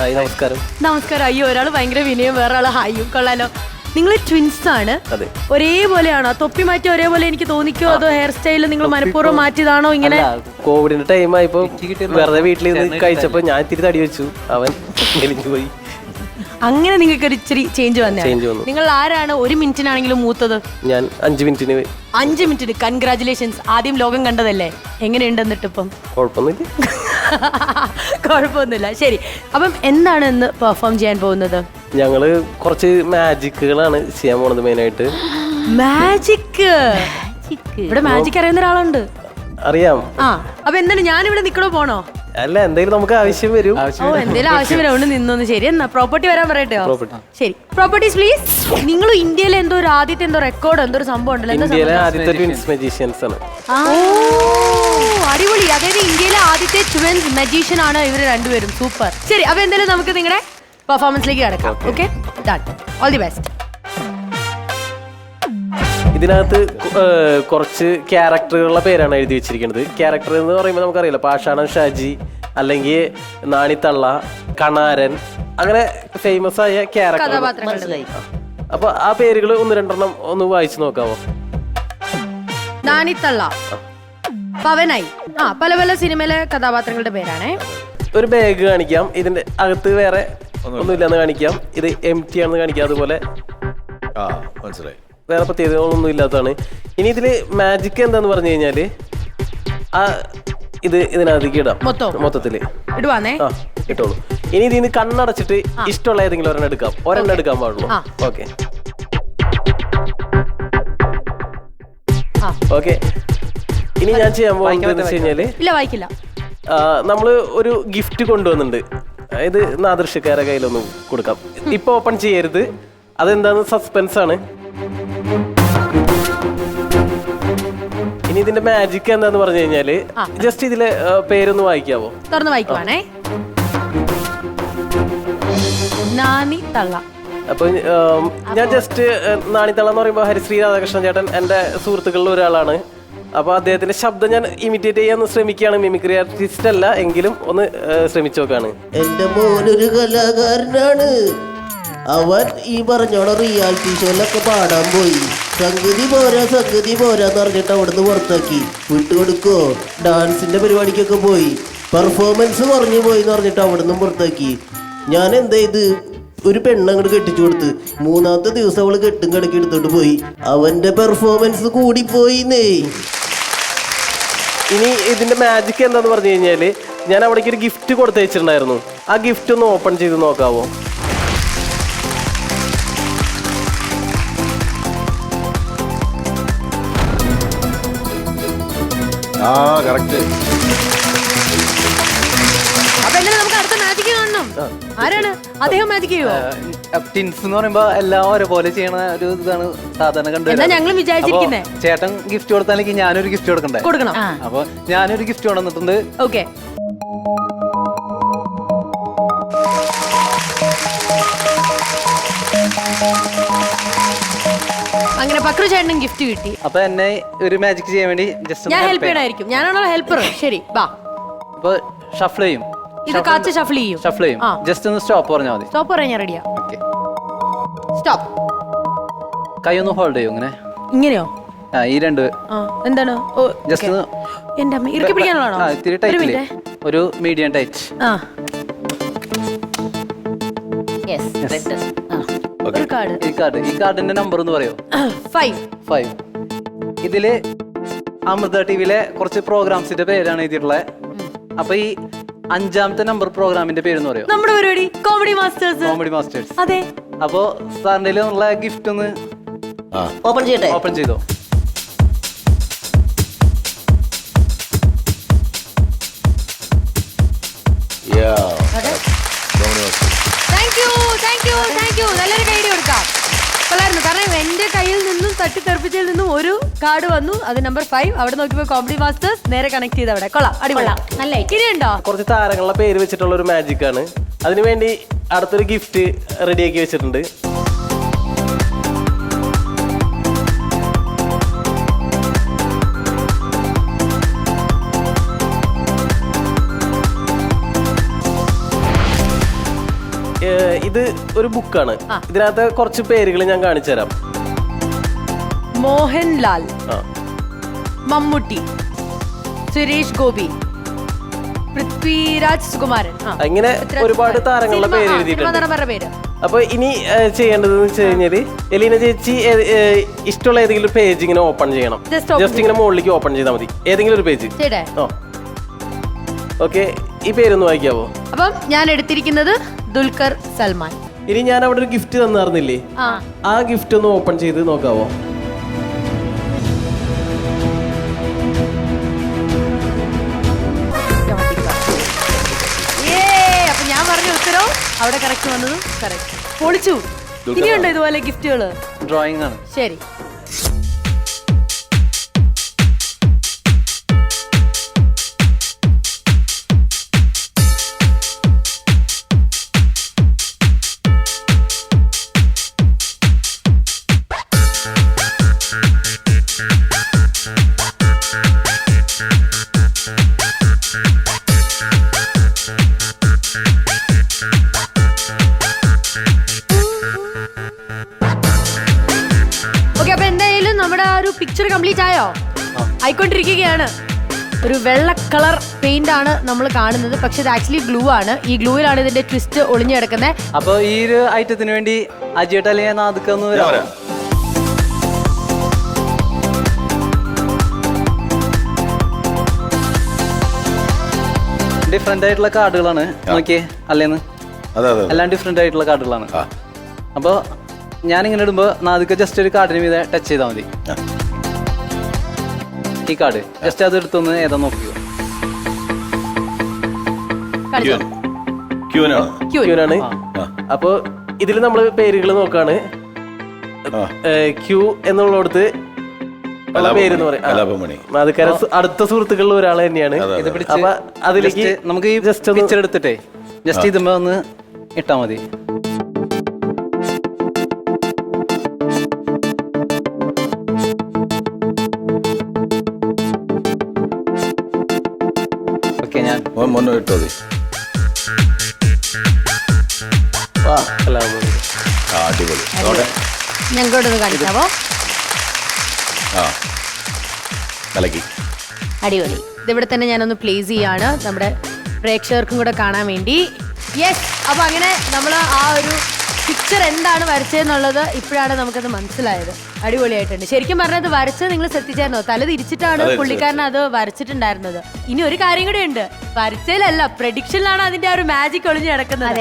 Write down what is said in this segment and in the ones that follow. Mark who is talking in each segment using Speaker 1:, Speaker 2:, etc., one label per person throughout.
Speaker 1: Hi നമസ്കാരം.
Speaker 2: നമസ്കാരം. അയ്യോ, ഒരാൾ ഭയങ്കര വിനയം, വേറെ ആള് ഹായും. കൊള്ളാലോ. നിങ്ങൾ ട്വിൻസ് ആണ്?
Speaker 1: അതെ.
Speaker 2: ഒരേപോലെയാണോ? തൊപ്പി മാറ്റി ഒരേപോലെ എനിക്ക് തോന്നിക്കോ, അതോ ഹെയർ സ്റ്റൈൽ നിങ്ങൾ മനഃപൂർവ്വം മാറ്റിയതാണോ? ഇങ്ങനെ
Speaker 1: കോവിഡിന്റെ ടൈം ആയപ്പോ വെറുതെ വീട്ടിൽ നിന്ന് കഴിച്ചപ്പോ ഞാൻ ഇത്തിരി തടി വെച്ചു, അവൻ എലിഞ്ഞു പോയി.
Speaker 2: അങ്ങനെ നിങ്ങൾക്ക് ഒരു ഇച്ചിരി ചേഞ്ച് വന്നു. നിങ്ങൾ ആരാണ് 1 മിനിറ്റിനാണെങ്കിലും മൂത്തത്?
Speaker 1: ഞാൻ 5 മിനിറ്റിന്.
Speaker 2: 5 മിനിറ്റിന് കൺഗ്രാചുലേഷൻസ്. ആദ്യം ലോകം കണ്ടതല്ലേ, എങ്ങനെയുണ്ട് എന്നിട്ട് ഇപ്പം? കുഴപ്പമൊന്നുമില്ല. ശരി, അപ്പം എന്താണ് ഇന്ന് പെർഫോം ചെയ്യാൻ പോകുന്നത്?
Speaker 1: ഞങ്ങള് കുറച്ച് മാജിക്കുകളാണ് ചെയ്യാൻ പോണത്. മെയിനായിട്ട്
Speaker 2: മാജിക്. ഇവിടെ മാജിക് അറിയുന്ന ഒരാളുണ്ട്.
Speaker 1: അറിയാം.
Speaker 2: അപ്പൊ എന്താണ്, ഞാൻ ഇവിടെ നിക്കണോ പോണോ?
Speaker 1: അല്ല, എന്തെങ്കിലും നമുക്ക് ആവശ്യം വരും.
Speaker 2: എന്തെങ്കിലും ആവശ്യം വരും, അവിടെ നിന്നൊന്ന്. ശരി, എന്നാ പ്രോപ്പർട്ടി വരാൻ പറയട്ടെ. ശരി, പ്രോപ്പർട്ടീസ് പ്ലീസ്. നിങ്ങൾ ഇന്ത്യയിലെ എന്തോ ഒരു ആദ്യത്തെ എന്തോ റെക്കോർഡ് എന്തോ ഒരു സംഭവം ഉണ്ടല്ലോ.
Speaker 1: ഇന്ത്യയിലെ ആദ്യത്തെ ട്വിൻസ് മജീഷ്യൻസ് ആണ്.
Speaker 2: അടിപൊളി. അതായത് ഇന്ത്യയിലെ ആദ്യത്തെ ട്വിൻസ് മജീഷ്യൻ ആണ് ഇവര് രണ്ടുപേരും. സൂപ്പർ. ശരി, അപ്പൊ എന്തായാലും നമുക്ക് നിങ്ങളുടെ പെർഫോമൻസിലേക്ക് കിടക്കാം. Okay, done. All the best.
Speaker 1: ഇതിനകത്ത് കുറച്ച് ക്യാരക്ടറുകളുടെ പേരാണ് എഴുതി വെച്ചിരിക്കുന്നത്. ക്യാരക്ടർ എന്ന് പറയുമ്പോൾ നമുക്കറിയില്ല, പാഷാണം ഷാജി, അല്ലെങ്കിൽ നാണിത്തള്ള, കണാരൻ, അങ്ങനെ ഫേമസ് ആയ ക്യാരക്ടർ. അപ്പൊ ആ പേരുകൾ 1-2 ഒന്ന് വായിച്ചു നോക്കാമോ?
Speaker 2: നാണിത്തള്ള, പവനായി, പല പല സിനിമയിലെ കഥാപാത്രങ്ങളുടെ പേരാണ്.
Speaker 1: ഒരു ബാഗ് കാണിക്കാം, ഇതിന്റെ അകത്ത് വേറെ ഒന്നുമില്ലെന്ന് കാണിക്കാം, ഇത് എംപ്റ്റി ആണെന്ന് കാണിക്കാം. അതുപോലെ
Speaker 3: മനസ്സിലായി,
Speaker 1: വേറെ പ്രത്യേകതകളൊന്നും ഇല്ലാത്തതാണ്. ഇനി ഇതില് മാജിക് എന്താന്ന് പറഞ്ഞു കഴിഞ്ഞാല് ഇത് ഇതിനകത്തേക്ക് ഇടാം. മൊത്തത്തില്
Speaker 2: ഇടുവാന്നേ.
Speaker 1: ഇട്ടോളൂ. ഇനി ഇതിന് കണ്ണടച്ചിട്ട് ഇഷ്ടമുള്ള ഏതെങ്കിലും ഒരെണ്ണം എടുക്കാം. ഒരെണ്ണം എടുക്കാൻ പാടുള്ളൂ. Okay okay. ഇനി ഞാൻ ചെയ്യാൻ പോകുന്നത് വെച്ച് കഴിഞ്ഞാല്, നമ്മള് ഒരു ഗിഫ്റ്റ് കൊണ്ടുവന്നിട്ടുണ്ട്. ഇത് നാദൃശ്യക്കാരെ കയ്യിലൊന്നും കൊടുക്കാം. ഇപ്പൊ ഓപ്പൺ ചെയ്യരുത്, അതെന്താന്ന് സസ്പെൻസ് ആണ്. ഇനി ഇതിന്റെ മാജിക് എന്താന്ന് പറഞ്ഞു കഴിഞ്ഞാല്, ജസ്റ്റ് ഇതിലെ പേരൊന്ന് വായിക്കാവോ?
Speaker 2: തുറന്ന് വായിക്കുവാണേ. നാണിത്തള്ള.
Speaker 1: അപ്പൊ ഞാൻ ജസ്റ്റ് നാണിത്തള്ള എന്ന് പറയുമ്പോ ഹരിശ്രീ രാധാകൃഷ്ണൻ ചേട്ടൻ എന്റെ സുഹൃത്തുക്കളിൽ ഒരാളാണ്. അപ്പൊ അദ്ദേഹത്തിന്റെ ശബ്ദം ഞാൻ ഇമിറ്റേറ്റ് ചെയ്യാൻ ശ്രമിക്കുകയാണ്. മിമിക്രി ആർട്ടിസ്റ്റ് അല്ല, എങ്കിലും ഒന്ന് ശ്രമിച്ചു നോക്കാണ്.
Speaker 4: എന്റെ മോനൊരു കലാകാരനാണ്. അവൻ ഈ പറഞ്ഞോണം റിയാലിറ്റി ഷോയിലൊക്കെ പാടാൻ പോയി. സംഗതി പോരാന്ന് പറഞ്ഞിട്ട് അവിടുന്ന് പുറത്താക്കി. വിട്ടുകൊടുക്കോ, ഡാൻസിന്റെ പരിപാടിക്കൊക്കെ പോയി. പെർഫോമൻസ് കുറഞ്ഞു പോയി എന്ന് പറഞ്ഞിട്ട് അവിടുന്ന് പുറത്താക്കി. ഞാൻ എന്താ ഇത്, ഒരു പെണ്ണങ്ങോട്ട് കെട്ടിച്ചു കൊടുത്ത് 3-ാമത്തെ ദിവസം അവള് കെട്ടും കിടക്കി എടുത്തോട്ട് പോയി. അവന്റെ പെർഫോമൻസ് കൂടിപ്പോയിന്നേ.
Speaker 1: ഇനി ഇതിന്റെ മാജിക് എന്താന്ന് പറഞ്ഞു കഴിഞ്ഞാല്, ഞാൻ അവിടേക്ക് ഒരു ഗിഫ്റ്റ് കൊടുത്തയച്ചിട്ടുണ്ടായിരുന്നു. ആ ഗിഫ്റ്റ് ഒന്ന് ഓപ്പൺ ചെയ്ത് നോക്കാവോ?
Speaker 3: കറക്റ്റ്.
Speaker 2: അപ്പൊ എങ്ങനെ നമുക്ക് അടുത്ത മാജിക് കാണണം? ആരാണ് അദ്ദേഹം മാജിക് ചെയ്യുവോ?
Speaker 5: ടിൻസ് എന്ന് പറയുമ്പോ എല്ലാം ഒരേപോലെ ചെയ്യണ ഒരു ഇതാണ് സാധാരണ കണ്ടുവരുന്നത്.
Speaker 2: ഞങ്ങൾ വിചാരിച്ചിരിക്കുന്നേ,
Speaker 5: ചേട്ടൻ ഗിഫ്റ്റ് കൊടുത്താലേക്ക് ഞാനൊരു ഗിഫ്റ്റ് കൊടുക്കണം. അപ്പൊ ഞാനൊരു ഗിഫ്റ്റ് കൊണ്ടുവന്നിട്ടുണ്ട്.
Speaker 2: ഓക്കെ. അങ്ങനെ പക്രു ചേട്ടനും ഗിഫ്റ്റ് കിട്ടി.
Speaker 5: അപ്പൊ എന്നെ ഒരു മാജിക് ചെയ്യാൻ വേണ്ടി ജസ്റ്റ്
Speaker 2: ഞാൻ ഹെൽപ്പ് ചെയ്യണമായിരിക്കും. ഞാനാണോ ഹെൽപ്പർ? ശരി, വാ.
Speaker 5: അപ്പൊ ഷഫിൾ ചെയ്യും.
Speaker 2: ഇത് കാച്ച് ഷഫിൾ ചെയ്യും.
Speaker 5: ജസ്റ്റ് ഒന്ന് സ്റ്റോപ്പ് പറഞ്ഞാൽ മതി.
Speaker 2: സ്റ്റോപ്പ് പറയാൻ ഞാൻ റെഡിയാ. സ്റ്റോപ്പ്.
Speaker 5: കൈ ഒന്ന് ഹോൾഡ് ചെയ്യും. ഇങ്ങനെ
Speaker 2: ഇങ്ങനെയോ?
Speaker 5: ഈ രണ്ട്
Speaker 2: എന്താണ്?
Speaker 5: ജസ്റ്റ്
Speaker 2: എന്റെ അമ്മ ഇറുക്കി പിടിക്കാനുള്ളതാണോ?
Speaker 5: ഇത്തിരി ടൈറ്റ്, ഒരു മീഡിയം ടൈറ്റ്. ഈ കാർഡിന്റെ നമ്പർ എന്ന് പറയോ? 5. ഇതില് അമൃത ടിവിയിലെ കുറച്ച് പ്രോഗ്രാംസിന്റെ പേരാണ് എഴുതിയിട്ടുള്ളത്. അപ്പൊ ഈ 5ാമത്തെ നമ്പർ പ്രോഗ്രാമിന്റെ പേരെന്ന് പറയോ?
Speaker 2: നമ്മുടെ പരിപാടി കോമഡി മാസ്റ്റേഴ്സ്. അതെ.
Speaker 5: അപ്പൊ സാറിന്റെ ഉള്ള ഗിഫ്റ്റ് ഒന്ന് ഓപ്പൺ ചെയ്തോ.
Speaker 2: നല്ലൊരു കൈഡി കൊടുക്കാം. കാരണം എന്റെ കയ്യിൽ നിന്നും തട്ടിത്തെറിപ്പിച്ചതിൽ നിന്നും ഒരു കാർഡ് വന്നു, അത് നമ്പർ 5. അവിടെ നോക്കിയപ്പോ കോമഡി മാസ്റ്റേഴ്സ് നേരെ കണക്ട് ചെയ്ത് അവിടെ. കൊള്ളാം, അടിപൊളി. നല്ല ഇനിയുണ്ടോ?
Speaker 1: കുറച്ച് താരങ്ങളുടെ പേര് വെച്ചിട്ടുള്ള ഒരു മാജിക് ആണ്. അതിനുവേണ്ടി അടുത്തൊരു ഗിഫ്റ്റ് റെഡിയാക്കി വെച്ചിട്ടുണ്ട്. ഇത് ഒരു ബുക്കാണ്. ഇതിനകത്ത് കുറച്ച് പേരുകൾ ഞാൻ കാണിച്ചു തരാം.
Speaker 2: മോഹൻലാൽ,
Speaker 1: ആ,
Speaker 2: മമ്മൂട്ടി, സുരേഷ് ഗോപി, പൃഥ്വിരാജ് സുകുമാരൻ,
Speaker 1: ഇങ്ങനെ ഒരുപാട് താരങ്ങളുടെ പേര് എഴുതിയിട്ടുണ്ട്.
Speaker 2: നടന്മാരുടെ പേര്.
Speaker 1: അപ്പൊ ഇനി ചെയ്യേണ്ടതെന്ന് വെച്ച് കഴിഞ്ഞാല് എലീന ചേച്ചി ഇഷ്ടമുള്ള ഏതെങ്കിലും പേജ് ഇങ്ങനെ ഓപ്പൺ ചെയ്യണം. ജസ്റ്റ് ഇങ്ങനെ മുകളിലേക്ക് ഓപ്പൺ ചെയ്താൽ മതി, ഏതെങ്കിലും ഒരു പേജ്. ഓക്കെ, ഈ പേരൊന്ന് വായിക്കാവോ?
Speaker 2: അപ്പം ഞാൻ എടുത്തിരിക്കുന്നത് ദുൽഖർ സൽമാൻ.
Speaker 1: ഇനി ഞാൻ അവിടെ ഒരു ഗിഫ്റ്റ് തന്നാർന്നില്ലേ, ആ ഗിഫ്റ്റ് ഒന്ന് ഓപ്പൺ ചെയ്ത് നോക്കാവോ?
Speaker 2: അപ്പൊ ഞാൻ പറഞ്ഞ ഉത്തരവും അവിടെ കറക്റ്റ് വന്നതും കറക്റ്റ്. പൊളിച്ചു. ഇനിയുണ്ടോ ഇതുപോലെ ഗിഫ്റ്റുകള്?
Speaker 5: ഡ്രോയിങ് ആണ്.
Speaker 2: ശരി. പിക്ചർ കംപ്ലീറ്റ് ആയോ? ആയിക്കൊണ്ടിരിക്കുകയാണ്. ഒരു വെള്ള കളർ പെയിന്റ് ആണ് നമ്മൾ കാണുന്നത്, പക്ഷെ ഇത് ആക്ച്വലി ഗ്ലൂ ആണ്. ഈ ഗ്ലൂവിലാണ് ഇതിന്റെ ട്വിസ്റ്റ് ഒളിഞ്ഞു കിടക്കുന്നത്.
Speaker 5: അപ്പൊ ഈ ഒരു ഐറ്റത്തിന് വേണ്ടി അജിയേട്ട അല്ലെങ്കിൽ നാദുക്കൊന്ന് വരാം. ഡിഫറെന്റ് ആയിട്ടുള്ള കാർഡുകളാണ് നോക്കിയേ, അല്ലേന്ന്? എല്ലാം ഡിഫറെന്റ് ആയിട്ടുള്ള കാർഡുകളാണ്. അപ്പൊ ഞാനിങ്ങനെ ഇടുമ്പോ നാദുക്ക ജസ്റ്റ് ഒരു കാർഡിന് മീതെ ടച്ച് ചെയ്താൽ മതി. ഈ കാർഡ് ജസ്റ്റ് അത് എടുത്തൊന്ന് ഏതാ നോക്കിയോ.
Speaker 1: ക്യൂനാണ്. അപ്പൊ ഇതിൽ നമ്മള് പേരുകൾ നോക്കാണ്. ക്യൂ എന്നുള്ളടത്ത് പേര് എന്ന് പറയാം. നാദുക്കാര അടുത്ത സുഹൃത്തുക്കളിൽ ഒരാൾ തന്നെയാണ്. അപ്പൊ അതിലേക്ക്
Speaker 5: നമുക്ക് ഈ ജസ്റ്റ് പിക്ചർ എടുത്തിട്ടേ ജസ്റ്റ് ഇതുമ്പോ ഒന്ന് ഇട്ടാ മതി. ഞാൻ
Speaker 2: ഞങ്ങോട്ടൊന്ന് കാണിക്കാവോ? അടിപൊളി. ഇതിവിടെ തന്നെ ഞാനൊന്ന് പ്ലേസ് ചെയ്യാണ് നമ്മുടെ പ്രേക്ഷകർക്കും കൂടെ കാണാൻ വേണ്ടി. യെസ്. അപ്പൊ അങ്ങനെ നമ്മൾ ആ ഒരു പിക്ചർ എന്താണ് വരച്ചതെന്നുള്ളത് ഇപ്പോഴാണ് നമുക്കത് മനസ്സിലായത്. അടിപൊളിയായിട്ടുണ്ട്. ശരിക്കും പറഞ്ഞത് വരച്ചത് നിങ്ങൾ ശ്രദ്ധിച്ചായിരുന്നോ? തല തിരിച്ചിട്ടാണ് പുള്ളിക്കാരൻ അത് വരച്ചിട്ടുണ്ടായിരുന്നത്. ഇനി ഒരു കാര്യം കൂടെ ഉണ്ട്, വരച്ചതിലല്ല പ്രഡിക്ഷനിലാണ് അതിന്റെ ആ ഒരു മാജിക് ഒളിഞ്ഞു കിടക്കുന്നത്.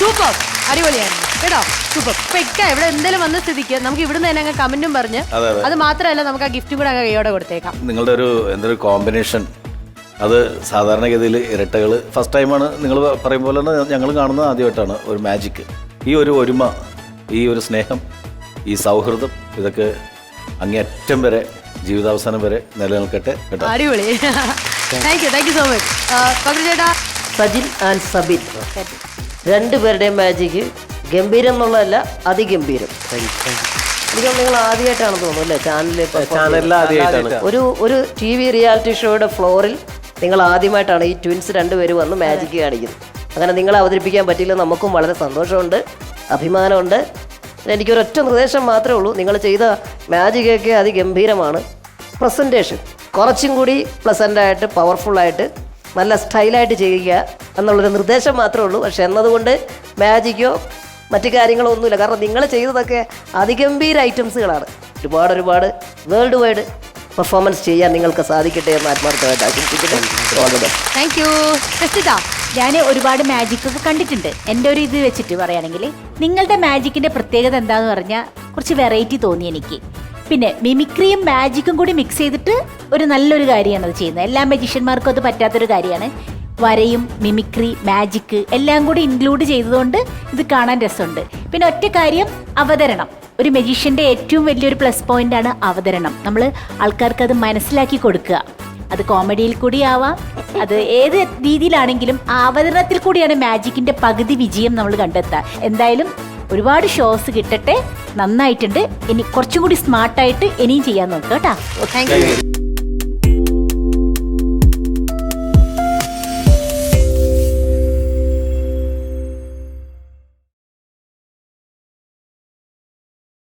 Speaker 2: സൂപ്പർ, അടിപൊളിയായിരുന്നു കേട്ടോ. സൂപ്പർ. ഇപ്പൊ ഇവിടെ എന്തെങ്കിലും വന്ന സ്ഥിതിക്ക് നമുക്ക് ഇവിടുന്ന് തന്നെ അങ്ങ് കമന്റും പറഞ്ഞ്, അത് മാത്രമല്ല നമുക്ക് ആ ഗിഫ്റ്റും കൂടെ അങ്ങ് കൈയോടെ കൊടുത്തേക്കാം.
Speaker 3: നിങ്ങളുടെ ഒരു എന്തൊരു കോമ്പിനേഷൻ, അത് സാധാരണഗതിയിൽ ഇരട്ടകൾ ഫസ്റ്റ് ടൈമാണ്. നിങ്ങൾ പറയും പോലെ തന്നെ ഞങ്ങൾ കാണുന്നത് ആദ്യമായിട്ടാണ്. ഒരു മാജിക്, ഈ ഒരു ഒരുമ, ഈ ഒരു സ്നേഹം, ഈ സൗഹൃദം, ഇതൊക്കെ അങ്ങേയറ്റം വരെ ജീവിതാവസാനം വരെ നിലനിൽക്കട്ടെ കേട്ടോ.
Speaker 2: അടിപൊളി. Thank you so much. ചേട്ടാ,
Speaker 4: സജിൻ ആൻഡ് സബിൻ രണ്ടുപേരുടെയും മാജിക് ഗംഭീരം എന്നുള്ളതല്ല, അതിഗംഭീരം. എനിക്ക് നിങ്ങൾ ആദ്യമായിട്ടാണ് തോന്നുന്നു അല്ലേ ചാനലിൽ? ഒരു TV റിയാലിറ്റി ഷോയുടെ ഫ്ലോറിൽ നിങ്ങൾ ആദ്യമായിട്ടാണ് ഈ ട്വിൻസ് രണ്ടുപേരും വന്ന് മാജിക് കാണിക്കുന്നത്. അങ്ങനെ നിങ്ങളെ അവതരിപ്പിക്കാൻ പറ്റില്ല, നമുക്കും വളരെ സന്തോഷമുണ്ട്, അഭിമാനമുണ്ട്. എനിക്കൊരൊറ്റ നിർദ്ദേശം മാത്രമേ ഉള്ളൂ, നിങ്ങൾ ചെയ്ത മാജിക്കൊക്കെ അതിഗംഭീരമാണ്. പ്രസൻറ്റേഷൻ കുറച്ചും കൂടി പ്ലസൻ്റായിട്ട് പവർഫുള്ളായിട്ട് നല്ല സ്റ്റൈലായിട്ട് ചെയ്യുക എന്നുള്ളൊരു നിർദ്ദേശം മാത്രമേ ഉള്ളൂ. പക്ഷെ എന്നതുകൊണ്ട് മാജിക്കോ മറ്റു കാര്യങ്ങളോ ഒന്നുമില്ല. കാരണം നിങ്ങൾ ചെയ്തതൊക്കെ അതിഗംഭീര ഐറ്റംസുകളാണ്. ഒരുപാട് വേൾഡ് വൈഡ് പെർഫോമൻസ് ചെയ്യാൻ നിങ്ങൾക്ക് സാധിക്കട്ടെ എന്ന് ആത്മാർത്ഥമായിട്ട് ആശംസിക്കുന്നു.
Speaker 2: Thank you.
Speaker 6: ഞാൻ ഒരുപാട് മാജിക്കൊക്കെ കണ്ടിട്ടുണ്ട്. എൻ്റെ ഒരു ഇത് വെച്ചിട്ട് പറയുകയാണെങ്കിൽ നിങ്ങളുടെ മാജിക്കിൻ്റെ പ്രത്യേകത എന്താണെന്ന് പറഞ്ഞാൽ കുറച്ച് വെറൈറ്റി തോന്നി എനിക്ക്. പിന്നെ മിമിക്രിയും മാജിക്കും കൂടി മിക്സ് ചെയ്തിട്ട് ഒരു നല്ലൊരു കാര്യമാണ് അത് ചെയ്യുന്നത്. എല്ലാ മജീഷ്യന്മാർക്കും അത് പറ്റാത്തൊരു കാര്യമാണ്. വരയും മിമിക്രി മാജിക്ക് എല്ലാം കൂടി ഇൻക്ലൂഡ് ചെയ്തതുകൊണ്ട് ഇത് കാണാൻ രസമുണ്ട്. പിന്നെ ഒറ്റ കാര്യം, അവതരണം. ഒരു മജീഷ്യൻ്റെ ഏറ്റവും വലിയൊരു പ്ലസ് പോയിൻ്റാണ് അവതരണം. നമ്മൾ ആൾക്കാർക്ക് അത് മനസ്സിലാക്കി കൊടുക്കുക. അത് കോമഡിയിൽ കൂടി ആവാം, അത് ഏത് രീതിയിലാണെങ്കിലും ആ അവതരണത്തിൽ കൂടിയാണ് മാജിക്കിൻ്റെ പകുതി വിജയം നമ്മൾ കണ്ടെത്തുക. എന്തായാലും ഒരുപാട് ഷോസ് കിട്ടട്ടെ. നന്നായിട്ടുണ്ട്. ഇനി കുറച്ചും കൂടി സ്മാർട്ടായിട്ട് ഇനിയും ചെയ്യാൻ നോക്കുക കേട്ടോ.
Speaker 2: Thank you.